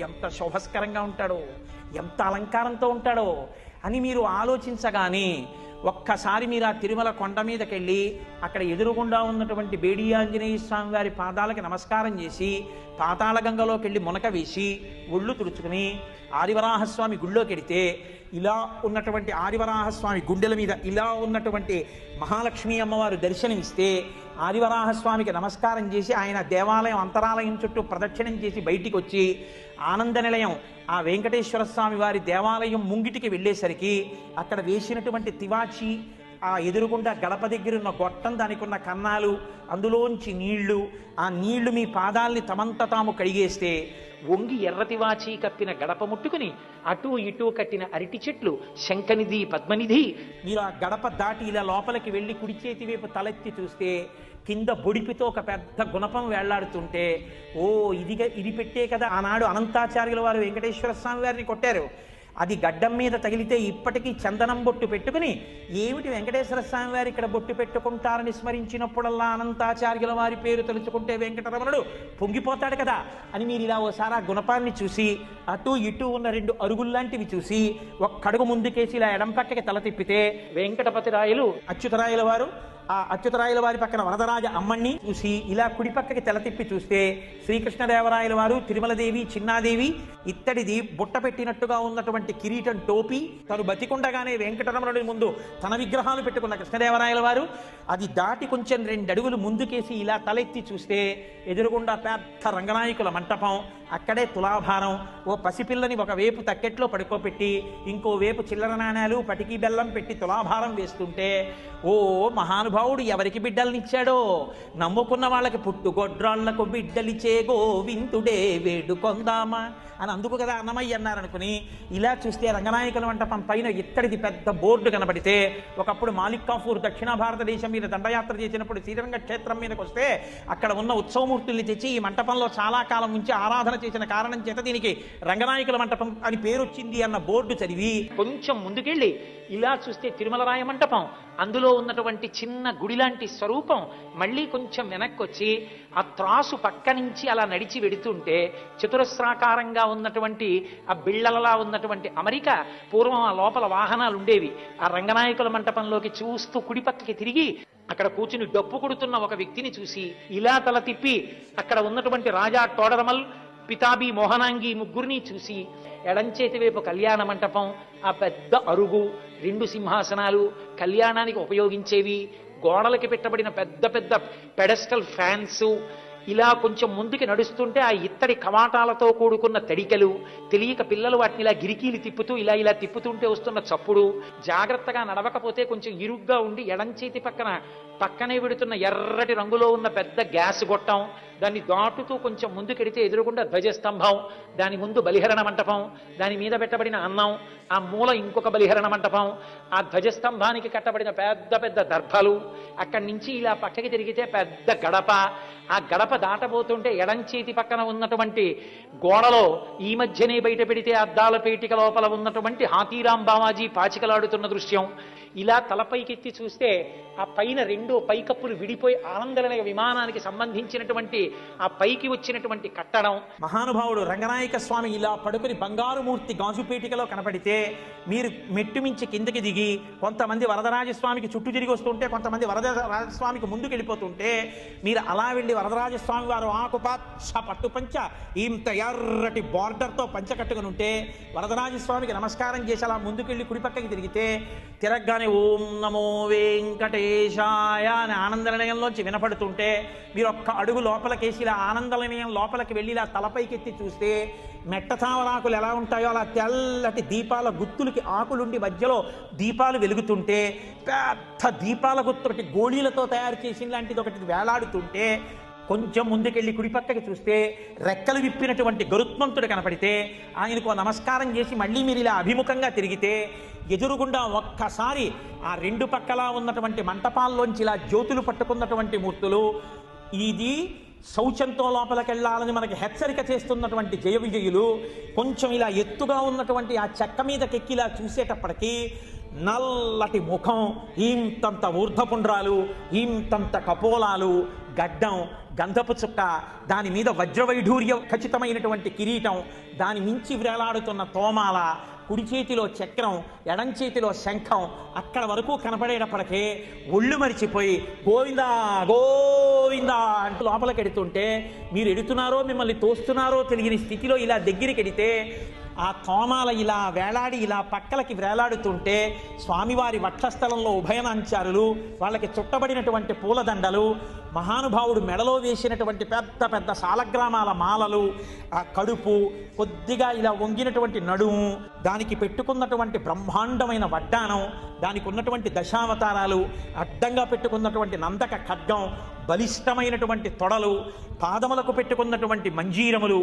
ఎంత శోభస్కరంగా ఉంటాడో, ఎంత అలంకారంతో ఉంటాడో అని మీరు ఆలోచించగానే ఒక్కసారి మీరు ఆ తిరుమల కొండ మీదకెళ్ళి అక్కడ ఎదురుగుండా ఉన్నటువంటి బేడి ఆంజనేయ స్వామి వారి పాదాలకి నమస్కారం చేసి పాతాళ గంగలోకి వెళ్ళి మునక వేసి ఒళ్ళు తుడుచుకుని ఆదివరాహస్వామి గుళ్ళోకి వెడితే ఇలా ఉన్నటువంటి ఆదివరాహస్వామి గుండెల మీద ఇలా ఉన్నటువంటి మహాలక్ష్మీ అమ్మవారు దర్శనమిస్తే ఆదివరాహస్వామికి నమస్కారం చేసి ఆయన దేవాలయం అంతరాలయం చుట్టూ ప్రదక్షిణం చేసి బయటికి వచ్చి ఆనంద నిలయం ఆ వెంకటేశ్వర స్వామి వారి దేవాలయం ముంగిటికి వెళ్ళేసరికి అక్కడ వేసినటువంటి తివాచి, ఆ ఎదురుగుండా గడప దగ్గర ఉన్న గొట్టం, దానికి ఉన్న కన్నాలు, అందులోంచి నీళ్లు, ఆ నీళ్లు మీ పాదాల్ని తమంత తాము కడిగేస్తే వంగి ఎర్రతివాచి కప్పిన గడప ముట్టుకుని అటూ ఇటూ కట్టిన అరటి చెట్లు, శంఖనిధి, పద్మనిధి, మీరు ఆ గడప దాటి ఇలా లోపలికి వెళ్ళి కుడి చేతి వైపు తలెత్తి చూస్తే కింద బొడిపితో ఒక పెద్ద గుణపం వేళ్లాడుతుంటే, ఓ ఇది పెట్టే కదా ఆనాడు అనంతాచార్యుల వారు వెంకటేశ్వర స్వామి వారిని కొట్టారు. అది గడ్డం మీద తగిలితే ఇప్పటికీ చందనం బొట్టు పెట్టుకుని, ఏమిటి వెంకటేశ్వర స్వామి వారు ఇక్కడ బొట్టు పెట్టుకుంటారని స్మరించినప్పుడల్లా అనంతాచార్యుల వారి పేరు తలుచుకుంటే వెంకటరమణుడు పొంగిపోతాడు కదా అని మీరు ఇలా ఓసారి ఆ గుణపాన్ని చూసి అటు ఇటు ఉన్న 2 అరుగుల్లాంటివి చూసి ఒక్కడుగు ముందుకేసి ఇలా ఎడం పక్కకి తల తిప్పితే వెంకటపతి రాయలు అచ్యుతరాయల వారు, ఆ అచ్యుతరాయల వారి పక్కన వరదరాజ అమ్మణ్ణి చూసి ఇలా కుడి పక్కకి తెల తిప్పి చూస్తే శ్రీకృష్ణదేవరాయల వారు, తిరుమలదేవి, చిన్నాదేవి ఇత్తడిది బుట్ట పెట్టినట్టుగా ఉన్నటువంటి కిరీటం టోపి, తను బతికుండగానే వెంకటరమణుడి ముందు తన విగ్రహాలు పెట్టుకున్న కృష్ణదేవరాయల వారు, అది దాటి కొంచెం 2 అడుగులు ముందుకేసి ఇలా తలెత్తి చూస్తే ఎదురుగుండా పెద్ద రంగనాయకుల మంటపం, అక్కడే తులాభారం, ఓ పసిపిల్లని ఒక వేపు తక్కెట్లో పడుకోపెట్టి ఇంకో వేపు చిల్లర నాణాలు, పటికీ బెల్లం పెట్టి తులాభారం వేస్తుంటే, ఓ మహానుభావుడు ఎవరికి బిడ్డలనిచ్చాడో, నమ్ముకున్న వాళ్ళకి పుట్టుగొడ్రాళ్లకు బిడ్డలిచే గోవిందుడే వేడుకొందామా అని అందుకు కదా అన్నమయ్య అన్నారనుకుని ఇలా చూస్తే రంగనాయకుల మంటపం పైన ఇత్తడిది పెద్ద బోర్డు కనబడితే, ఒకప్పుడు మాలిక్ కాఫూర్ దక్షిణ భారతదేశం మీద దండయాత్ర చేసినప్పుడు శ్రీరంగ క్షేత్రం మీదకి వస్తే అక్కడ ఉన్న ఉత్సవమూర్తుల్ని తెచ్చి ఈ మంటపంలో చాలా కాలం నుంచి ఆరాధన చేసిన కారణం చేత దీనికి రంగనాయకుల మంటపం అని పేరు వచ్చింది అన్న బోర్డు చదివి కొంచెం ముందుకెళ్ళి ఇలా చూస్తే తిరుమలరాయ మంటపం, అందులో ఉన్నటువంటి చిన్న గుడి లాంటి స్వరూపం, మళ్ళీ కొంచెం వెనక్కి వచ్చి ఆ త్రాసు పక్క నుంచి అలా నడిచి వెడుతుంటే చతురస్రాకారంగా ఉన్నటువంటి ఆ బిళ్ళలలా ఉన్నటువంటి అమరిక, పూర్వం ఆ లోపల వాహనాలు ఉండేవి. ఆ రంగనాయకుల మంటపంలోకి చూస్తూ కుడి పక్కకి తిరిగి అక్కడ కూర్చుని డప్పు కొడుతున్న ఒక వ్యక్తిని చూసి ఇలా తల తిప్పి అక్కడ ఉన్నటువంటి రాజా టోడరమల్, పితాబి, మోహనాంగి ముగ్గురిని చూసి ఎడంచేతి వైపు కళ్యాణ మంటపం, ఆ పెద్ద అరుగు, 2 సింహాసనాలు, కళ్యాణానికి ఉపయోగించేవి, గోడలకి పెట్టబడిన పెద్ద పెద్ద పెడస్టల్ ఫ్యాన్స్, ఇలా కొంచెం ముందుకి నడుస్తుంటే ఆ ఇత్తడి కవాటాలతో కూడుకున్న తడికలు, తెలియక పిల్లలు వాటిని ఇలా గిరికీలు తిప్పుతూ ఇలా తిప్పుతుంటే వస్తున్న చప్పుడు, జాగ్రత్తగా నడవకపోతే కొంచెం ఇరుగ్గా ఉండి ఎడంచేతి పక్కనే విడుతున్న ఎర్రటి రంగులో ఉన్న పెద్ద గ్యాస్ గొట్టం, దాన్ని దాటుతూ కొంచెం ముందుకెడితే ఎదురుగుండా ధ్వజస్తంభం, దాని ముందు బలిహరణ మంటపం, దాని మీద పెట్టబడిన అన్నం, ఆ మూల ఇంకొక బలిహరణ మంటపం, ఆ ధ్వజస్తంభానికి కట్టబడిన పెద్ద పెద్ద దర్భలు, అక్కడి నుంచి ఇలా పక్కకి తిరిగితే పెద్ద గడప, ఆ గడప దాటబోతుంటే ఎడంచేతి పక్కన ఉన్నటువంటి గోడలో ఈ మధ్యనే బయట పెడితే అద్దాల పేటిక లోపల ఉన్నటువంటి హాతీరాం బావాజీ పాచికలాడుతున్న దృశ్యం, ఇలా తలపైకెత్తి చూస్తే ఆ పైన 2 పైకప్పులు విడిపోయి ఆనందలయ విమానానికి సంబంధించినటువంటి ఆ పైకి వచ్చినటువంటి కట్టడం, మహానుభావుడు రంగనాయక స్వామి ఇలా పడుకుని బంగారు మూర్తి గాజుపేటికలో కనపడితే మీరు మెట్టు మించి కిందకి దిగి కొంతమంది వరదరాజస్వామికి చుట్టూ తిరిగి వస్తుంటే కొంతమంది వరదరాజస్వామికి ముందుకు వెళ్ళిపోతుంటే మీరు అలా వెళ్ళి వరదరాజస్వామి వారు ఆకుపచ్చ పట్టుపంచ ఇంత ఎర్రటి బార్డర్తో పంచ కట్టుకుని ఉంటే వరదరాజస్వామికి నమస్కారం చేసి అలా ముందుకెళ్ళి కుడిపక్కకి తిరిగితే తిరగగానే ఓం నమో వెంకటేశాయ అని ఆనంద నిలయంలోంచి వినపడుతుంటే మీరు ఒక్క అడుగు లోపలికేసి ఇలా ఆనంద నిలయం లోపలికి వెళ్ళి ఇలా తలపైకెత్తి చూస్తే మెట్టతామరాకులు ఎలా ఉంటాయో అలా తెల్లటి దీపాల గుత్తులకి ఆకులుండి మధ్యలో దీపాలు వెలుగుతుంటే పెద్ద దీపాల గుత్తు గోళీలతో తయారు చేసిన లాంటిది ఒకటి వేలాడుతుంటే కొంచెం ముందుకెళ్ళి కుడిపక్కకి చూస్తే రెక్కలు విప్పినటువంటి గరుత్మంతుడు కనపడితే ఆయనకు నమస్కారం చేసి మళ్ళీ మీరు ఇలా అభిముఖంగా తిరిగితే ఎదురుగుండా ఒక్కసారి ఆ 2 పక్కలా ఉన్నటువంటి మంటపాల్లోంచి ఇలా జ్యోతులు పట్టుకున్నటువంటి మూర్తులు, ఇది శౌచంతో లోపలికెళ్ళాలని మనకి హెచ్చరిక చేస్తున్నటువంటి జయ విజయులు, కొంచెం ఇలా ఎత్తుగా ఉన్నటువంటి ఆ చెక్క మీదకెక్కి ఇలా చూసేటప్పటికీ నల్లటి ముఖం, ఇంతంత ఊర్ధపుండ్రాలు, ఇంతంత కపోలాలు, గడ్డం, గంధపు చుక్క, దాని మీద వజ్రవైఢూర్య ఖచ్చితమైనటువంటి కిరీటం, దాని మించి వ్రేలాడుతున్న తోమాల, కుడి చేతిలో చక్రం, ఎడం చేతిలో శంఖం, అక్కడ వరకు కనపడేటప్పటికే ఒళ్ళు మరిచిపోయి గోవిందా గోవిందా అంటూ లోపలికి ఎడుతుంటే, మీరు ఎడుతున్నారో మిమ్మల్ని తోస్తున్నారో తెలియని స్థితిలో ఇలా దగ్గరికి ఎడితే ఆ తోమాల ఇలా వేలాడి ఇలా పక్కలకి వేలాడుతుంటే స్వామివారి వక్షస్థలంలో ఉభయనాంచారులు, వాళ్ళకి చుట్టబడినటువంటి పూలదండలు, మహానుభావుడు మెడలో వేసినటువంటి పెద్ద పెద్ద సాలగ్రామాల మాలలు, ఆ కడుపు కొద్దిగా ఇలా వంగినటువంటి నడుము, దానికి పెట్టుకున్నటువంటి బ్రహ్మాండమైన వడ్డానం, దానికి ఉన్నటువంటి దశావతారాలు, అడ్డంగా పెట్టుకున్నటువంటి నందక ఖడ్గం, బలిష్టమైనటువంటి తొడలు, పాదములకు పెట్టుకున్నటువంటి మంజీరములు,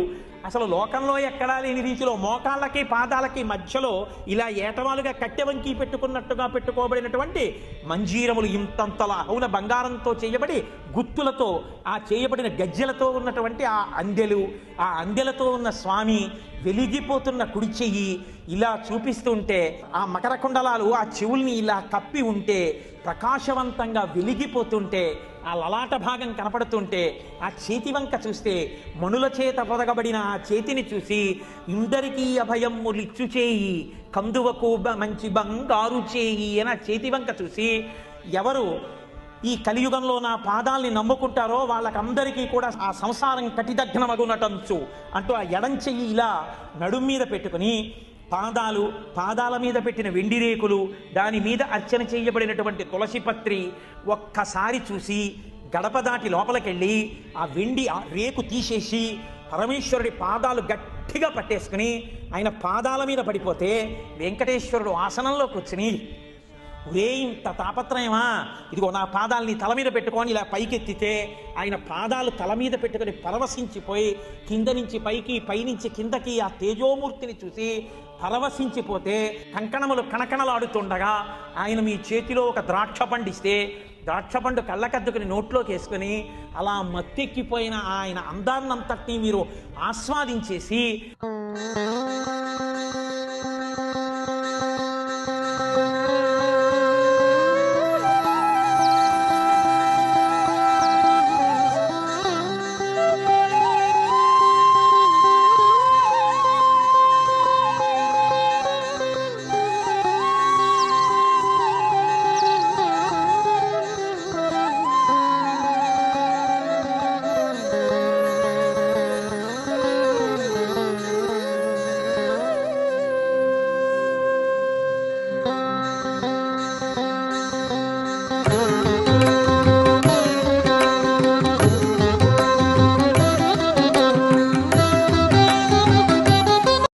అసలు లోకంలో ఎక్కడా లేని రీతిలో మోకాళ్ళకి పాదాలకి మధ్యలో ఇలా ఏటవాలుగా కట్టెవంకి పెట్టుకున్నట్టుగా పెట్టుకోబడినటువంటి మంజీరములు, ఇంతంతలా అవున బంగారంతో చేయబడి గుత్తులతో ఆ చేయబడిన గజ్జెలతో ఉన్నటువంటి ఆ అందెలు, ఆ అందెలతో ఉన్న స్వామి వెలిగిపోతున్న కుడి చెయ్యి ఇలా చూపిస్తుంటే, ఆ మకర కుండలాలు ఆ చెవుల్ని ఇలా కప్పి ఉంటే ప్రకాశవంతంగా వెలిగిపోతుంటే, ఆ లలాట భాగం కనపడుతుంటే, ఆ చేతి వంక చూస్తే మణుల చేత పొదగబడిన ఆ చేతిని చూసి ఇందరికీ అభయమ్ములిచ్చు చేయి కందువకు మంచి బంగారు చేయి అని ఆ చేతి వంక చూసి, ఎవరు ఈ కలియుగంలో నా పాదాల్ని నమ్ముకుంటారో వాళ్ళకందరికీ కూడా ఆ సంసారం కటిదగ్నమగునటంచు అంటూ ఆ ఎడం చెయ్యి ఇలా నడుం మీద పెట్టుకుని పాదాల మీద పెట్టిన వెండి రేకులు, దాని మీద అర్చన చేయబడినటువంటి తులసి పత్రి ఒక్కసారి చూసి గడప దాటి లోపలికెళ్ళి ఆ వెండి రేకు తీసేసి పరమేశ్వరుడి పాదాలు గట్టిగా పట్టేసుకుని ఆయన పాదాల మీద పడిపోతే వెంకటేశ్వరుడు ఆసనంలో కూర్చుని, ఒరే ఇంత తాపత్రయమా, ఇదిగో నా పాదాలని తల మీద పెట్టుకొని ఇలా పైకెత్తితే ఆయన పాదాలు తల మీద పెట్టుకొని పరవశించిపోయి కింద నుంచి పైకి పైనుంచి కిందకి ఆ తేజోమూర్తిని చూసి పరవశించిపోతే కంకణములు కణకణలాడుతుండగా ఆయన మీ చేతిలో ఒక ద్రాక్ష పండిస్తే ద్రాక్ష పండు కళ్ళకద్దుకుని నోట్లోకి వేసుకుని అలా మత్తెక్కిపోయిన ఆయన అందాన్నంతటినీ మీరు ఆస్వాదించేసి